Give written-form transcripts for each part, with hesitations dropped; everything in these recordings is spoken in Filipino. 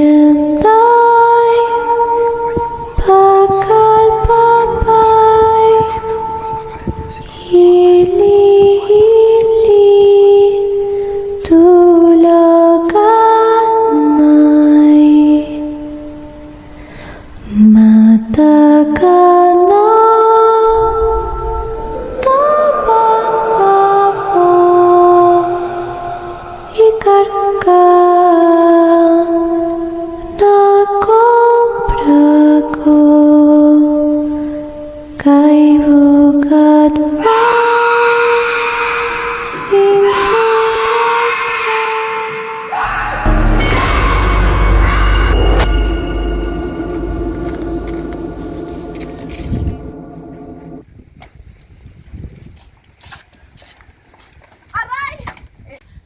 and I bakal babay hili-hili tulaganay mata ka na tabang mo ikarga na kumpra ko kay bukat pa singkulas ko.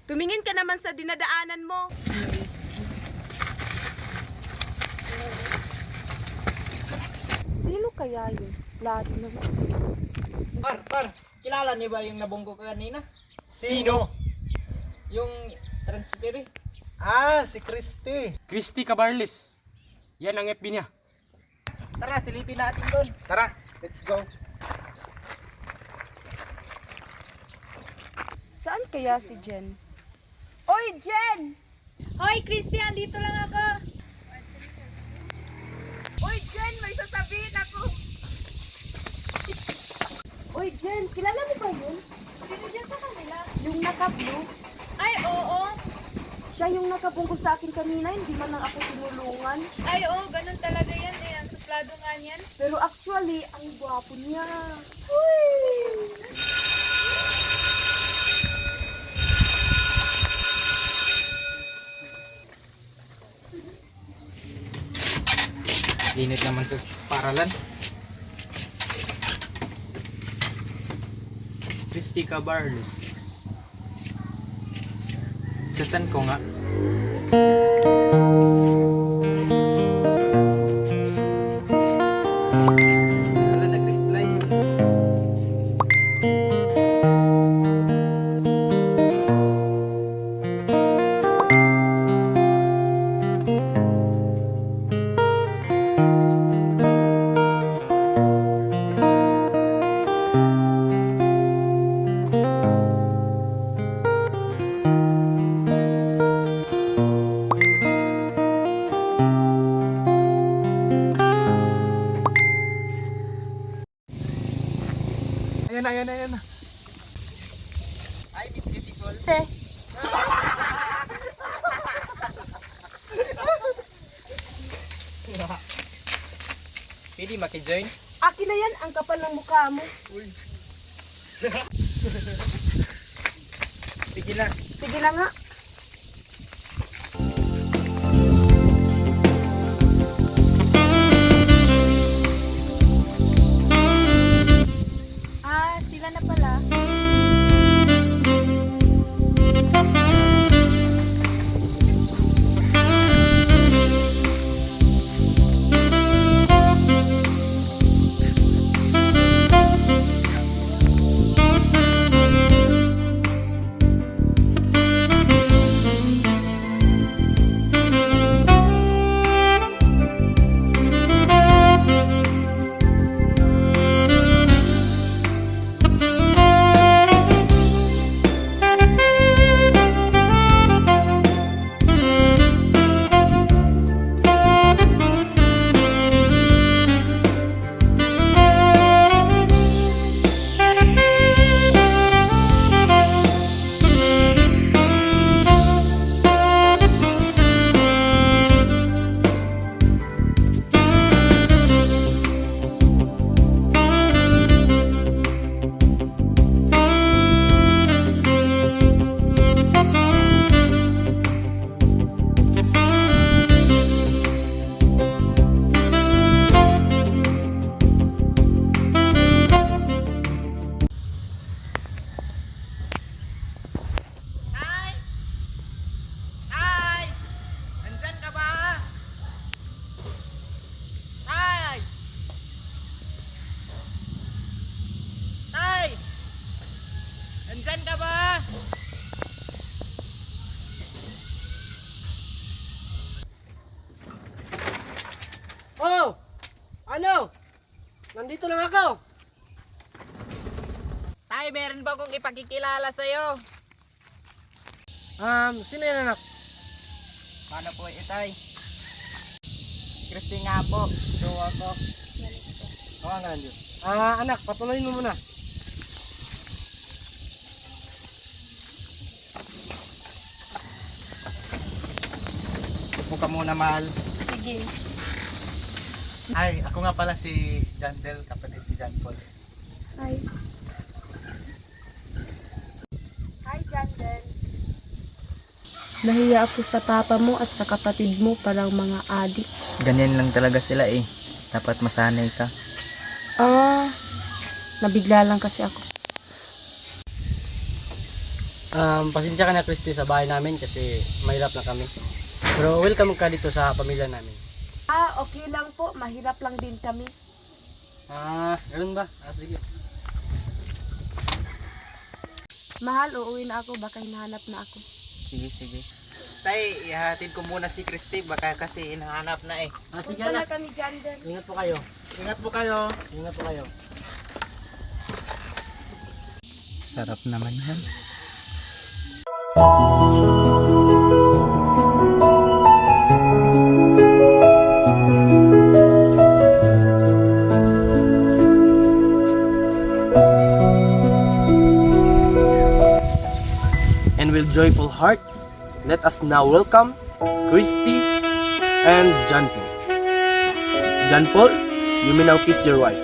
Tumingin ka naman sa dinadaanan mo. Sino kaya yung suplado na? Par, kilala niyo ba yung nabunggo ka kanina? Sino? Yung transferi? Si Christy. Christy Cabarles. Yan ang FB niya. Tara, silipin natin doon. Tara, let's go. Saan kaya si Jen? Oy, Jen! Hoy, Christian, dito lang ako. Oy, Jen! May sasabihin ako! Oy, Jen! Kilala mo ba yun? Sino dyan sa kanila? Yung naka-blue? Ay, oo. Siya yung nakabunggo sa akin kanina, hindi man lang ako tinulungan. Ay, oo, ganun talaga yan. Eh, ang suplado nga niyan. Pero actually, ang gwapo niya. Init naman sa paralan. Christy Cabarles. Chatan ko nga. Wala nag-reply. Ayan na. Ay, Miss Beautiful. Che, Pwede maki-join? akin na yan, ang kapal ng mukha mo. Sige na. Sige na nga. Sila na pala. Nandyan ka ba? Ano? Nandito lang ako. Tay, meron ba akong ipakikilala sa'yo? Sino yan anak? Paano po itay? Christy nga po. So ako. Oo nga nandiyo. Anak, patuloyin mo muna. Upo ka muna, mahal. Sige. Ay, ako nga pala si Jandel, kapatid ni John Paul. Hi. Hi, Jandel. Nahiya ako sa papa mo at sa kapatid mo, parang mga adik. Ganyan lang talaga sila eh. Dapat masanay ka. Nabigla lang kasi ako. Pasensya ka na Christy sa bahay namin kasi mahirap na kami. Pero welcome ka dito sa pamilya namin. Okay lang po. Mahirap lang din kami. Ganun ba? Sige. Mahal, uuwi na ako. Baka hinahanap na ako. Sige, sige. Tay, ihatid ko muna si Christy. Baka kasi hinahanap na eh. Sige Punta na anak. kami, Jandel. Ingat po kayo. Ingat po kayo. Ingat po kayo. Sarap naman yan. And with joyful hearts, let us now welcome Christy and John Paul. John Paul, you may now kiss your wife.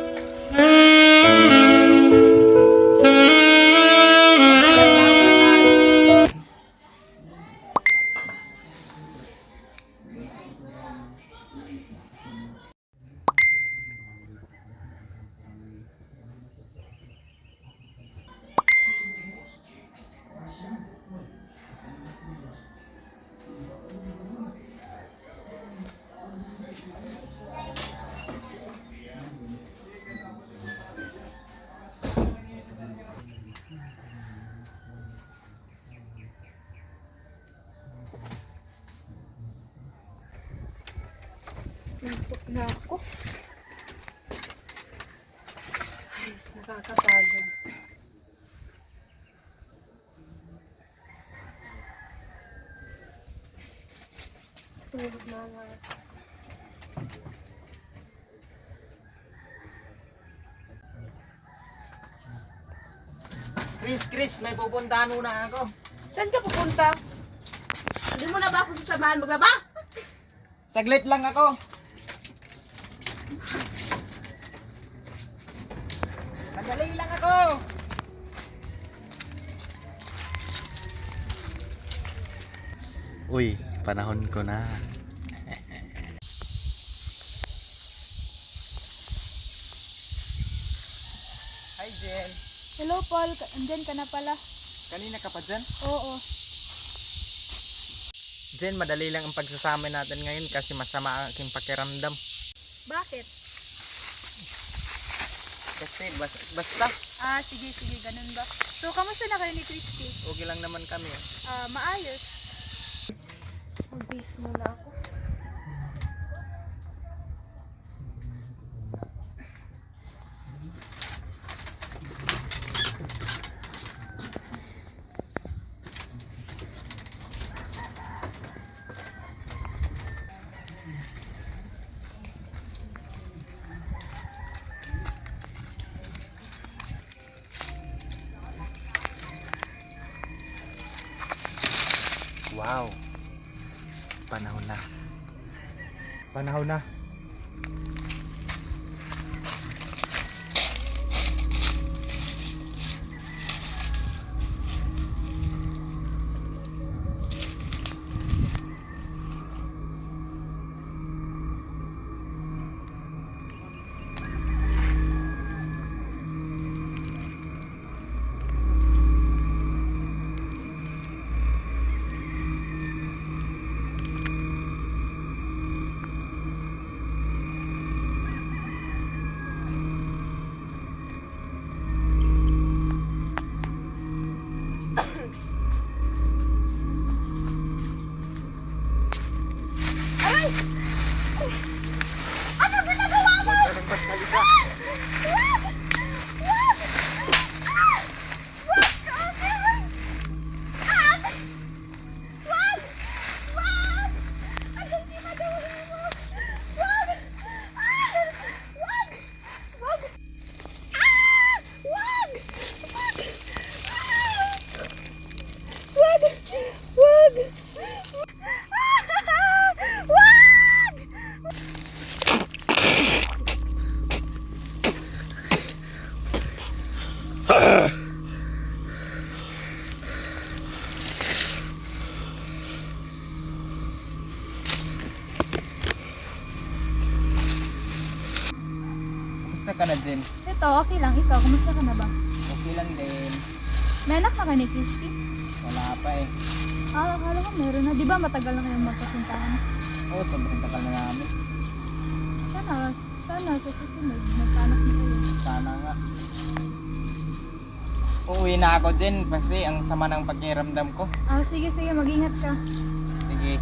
Nampok na ako. Ay, nakakapagod. Tulog na nga. Chris, may pupuntahan muna ako. Saan ka pupunta? Hindi mo na ba ako sasamahan maglaba? Saglit lang ako. Madali lang ako. Uy, panahon ko na. Hi, Jen. Hello, Paul. Andyan ka na pala. Kanina ka pa dyan? Oo. Jen, madali lang ang pagsasama natin ngayon kasi masama ang aking pakiramdam. Bakit? Kasi basta, Sige, ganun ba? So, kamusta na kayo ni Christy? okay lang naman kami. Maayos. Magbis muna ako. Wow. Panahon na. Panahon na. Ano ginagawa mo? makipagsalita. Kumusta ka na, Jen? Ito, okay lang. Ikaw, kumusta ka na ba? Okay lang din. May anak na ka ni Christy? Wala pa eh. Ah, akala ko meron na. Di ba matagal na kayong magkasintahan? Oo, sobrang tagal na namin. Sana sa susunod, magkaanak na kayo. Sana nga. Uuwi na ako, Jen, kasi ang sama ng pakiramdam ko. Ah, sige, mag-ingat ka. Sige.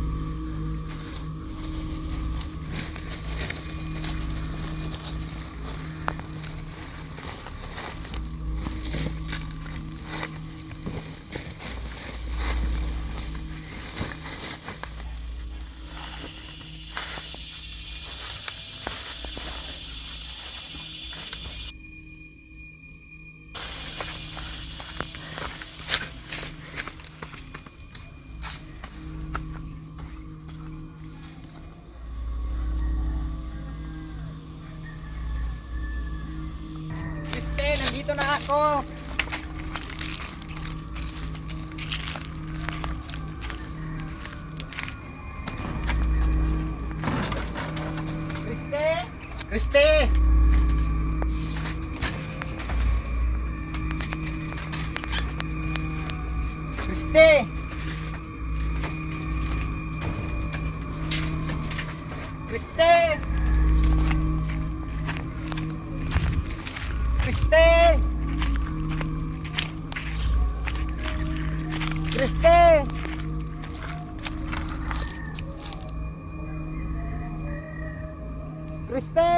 Kriste, nandito na ako. Kriste! Kriste! Kriste! Kriste! Kriste! Kriste! Kriste!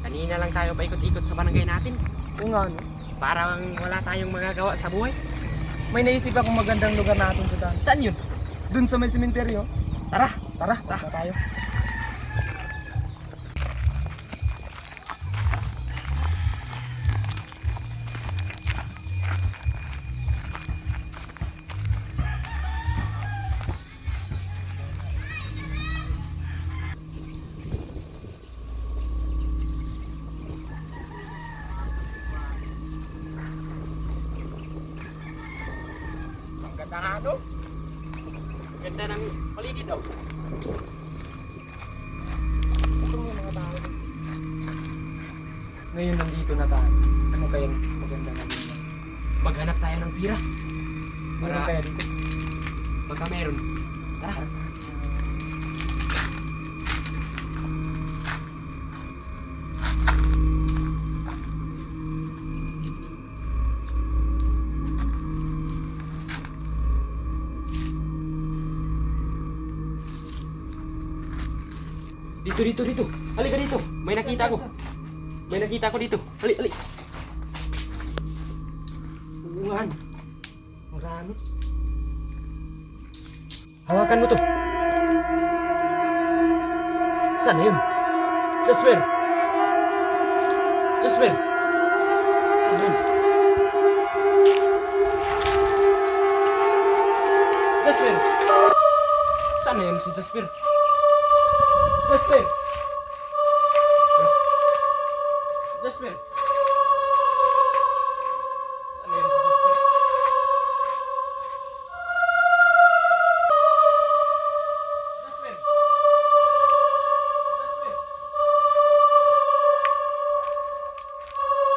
Kanina lang tayo paikot-ikot sa barangay natin. Oo nga, no? Parang wala tayong magagawa sa buhay. May naisip akong magandang lugar natin sa Saan yun? Dun sa may sementeryo. Tara! Tara, punta tayo. Ang ganda nga, no? Ang ganda ng paligid, oh. Ito yung mga tao. Ngayon nandito na tayo. Ano kayang maganda na dito? Maghanap tayo ng pira. Meron kaya dito? Baka meron. Tara! Dito. Halika dito. May nakita ko. May nakita ko dito. Hali. Uungan. Marami ano? Hawakan mo to. Saan na yun? Jasper! Jasper! Saan na yun? Jasper! Saan na yun si Jasper? Jasper! Jasper! Saan na yun si Jasper? Jasper!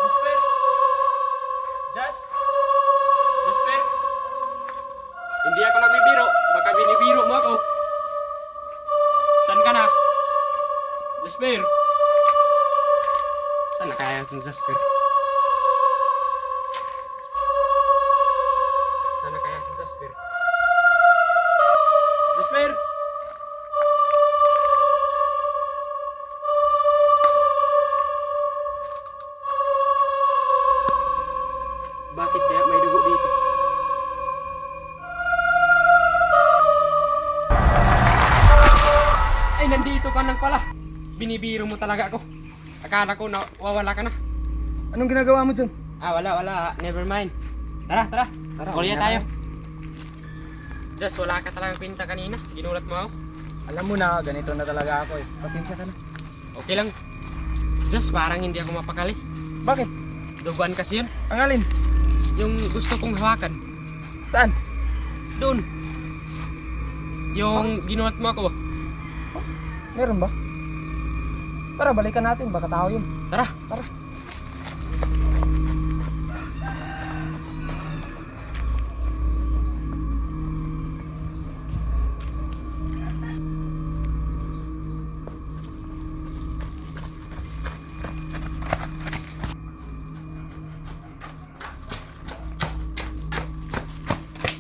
Jasper! Jasper! Jasper! Hindi ako nagbibiro. Baka binibiro mo ako. Saan ka na? Jasper! Saan na kaya si Jasper? Saan na kaya si Jasper? Jasper! Bakit kaya may dugo dito? Ay, nandito ka nang pala. Binibiro mo talaga ako. Akala ko na wawala ka na. Anong ginagawa mo dyan? Wala. Never mind. Tara. Kulya tayo. Just wala ka talagang kwenta kanina. Ginulat mo ako. Alam mo na, ganito na talaga ako eh. Pasensya ka na. Okay lang. Just parang hindi ako mapakali. Bakit? Duguan kasi yun. Ang alin? Yung gusto kong hawakan. Saan? Doon. Yung ginulat mo ako. Meron ba? Tara, balikan natin. Baka tao yun. Tara.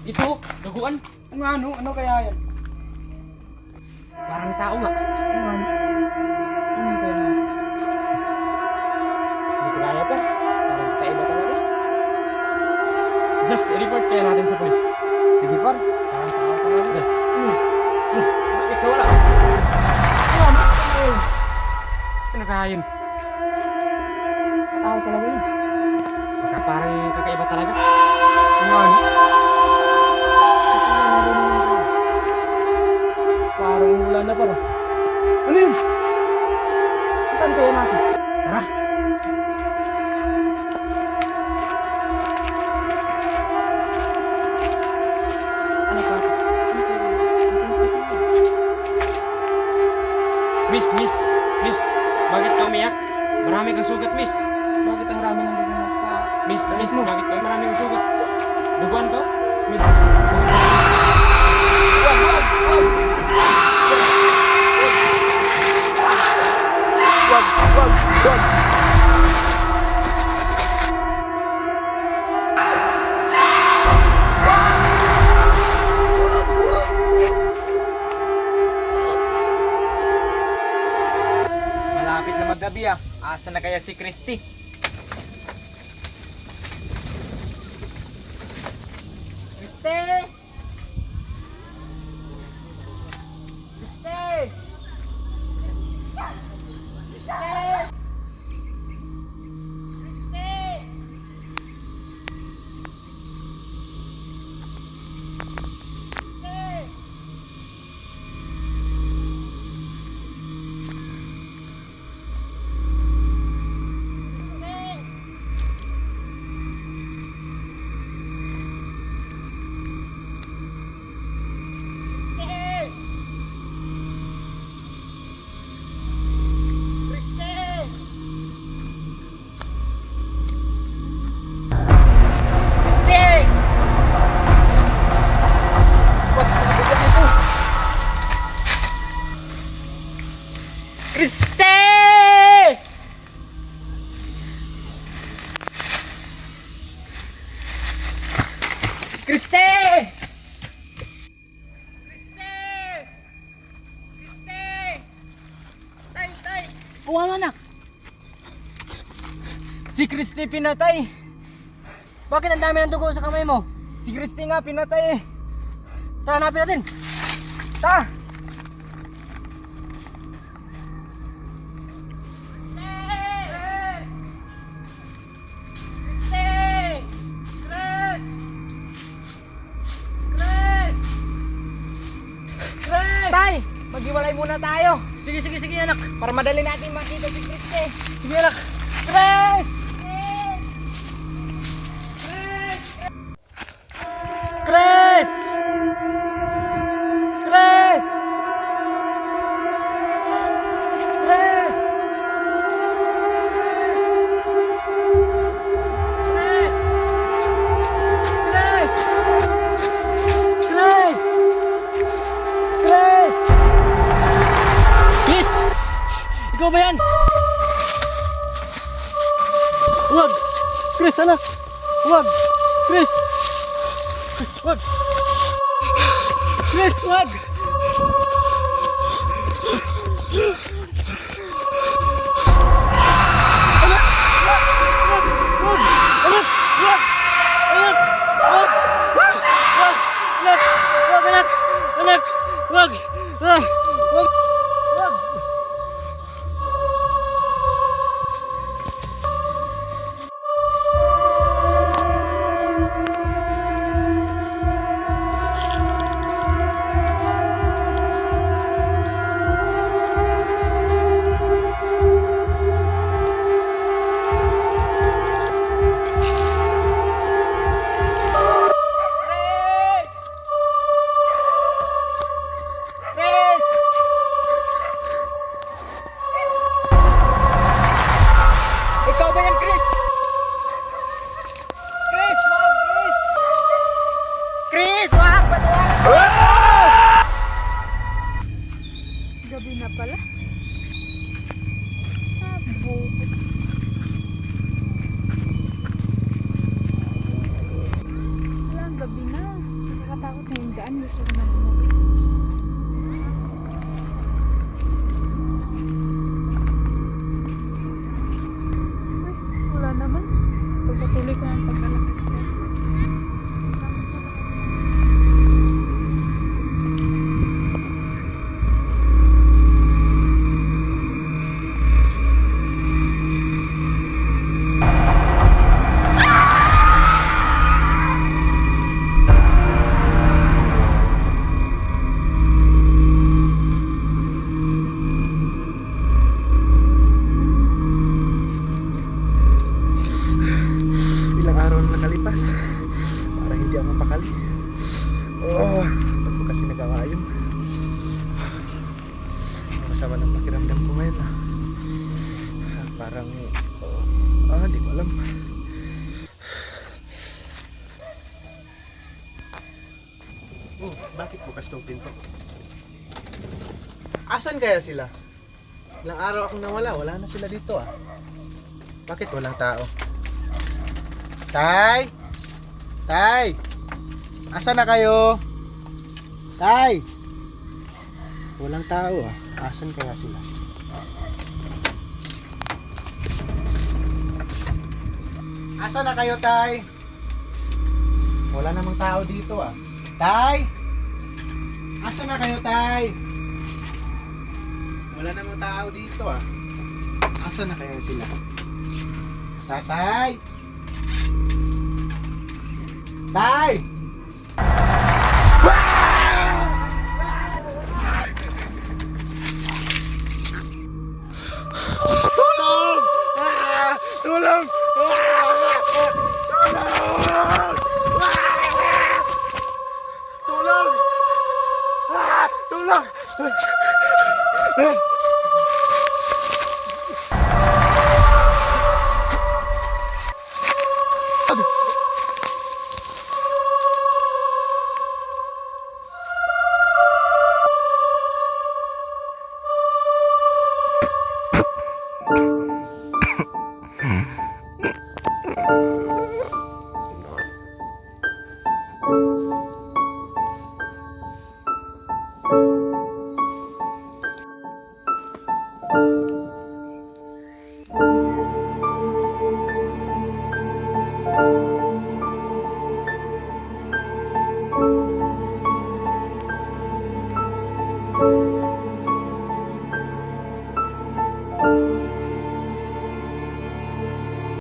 Ito, duguan. Ano kaya yan? Parang tao nga. Ano kaya yan? Hindi ko kaya pa. Parang kakaiba talaga. Just report kaya natin sa polis. Sige par. Parang tao talaga. Yes. Bakit nawala? Ano kaya yun? Tao talaga yun. Baka parang kakaiba talaga. Ano? Parang wala na para. Ano yun? Saan kaya natin? Tara. Ano pa? Miss. Bakit ka umiyak? Marami kang sugat, miss. Bakit ang rami ng dugo sa... Miss, bakit ka marami kang sugat? Duguan ka? Miss. Wag! Malapit na maggabi ah. Asa na kaya si Christy? Si Christy pinatay. Bakit ang dami ng dugo sa kamay mo? Si Christy nga pinatay eh. Tara, hanapin natin. Tara. Tay, maghiwalay muna tayo. Sige, sige, sige anak. Para madali natin makita si Christy. Sige anak. Chris! Chris! Chris! Chris! Chris! Chris! Chris! Chris! Ikaw ba yan? Wag! Chris, anak! Wag! Chris! Wag! Chris, wag! Anak! Wag! Wag! Anak! Wag! Anak! Wag! Wag! Anak! Wag, anak! Anak! Wag! Wag! Wag! Wag! Chris! Ikaw ba yan, Chris? Chris, wag, Chris! Chris, wag! Gabi na pala. Abo. Wala, ang gabi na. Nakakatakot na yung daan. Gusto ko na bumuwi. Ay, wala naman. Pagpatuloy ko ng pagkalakad ko. Ilang araw na nakalipas para hindi ako mapakali. Oh, ba't ko kasi nagawa yun? Masama ng pakiramdam ko ngayon ah. Parang, hindi ko alam. Oh, bakit bukas tong pinto? Asan kaya sila? Ilang araw akong nawala, wala na sila dito ah. Bakit walang tao? Tay! Tay! Asan na kayo? Tay! Walang tao ah. Asan kaya sila? Asan na kayo, Tay? Wala namang tao dito ah. Tay! Asan na kayo, Tay? Wala namang tao dito ah. Asan na kaya sila? Tatay! Tay! Tulong! Tulong! Tulong! Tulong!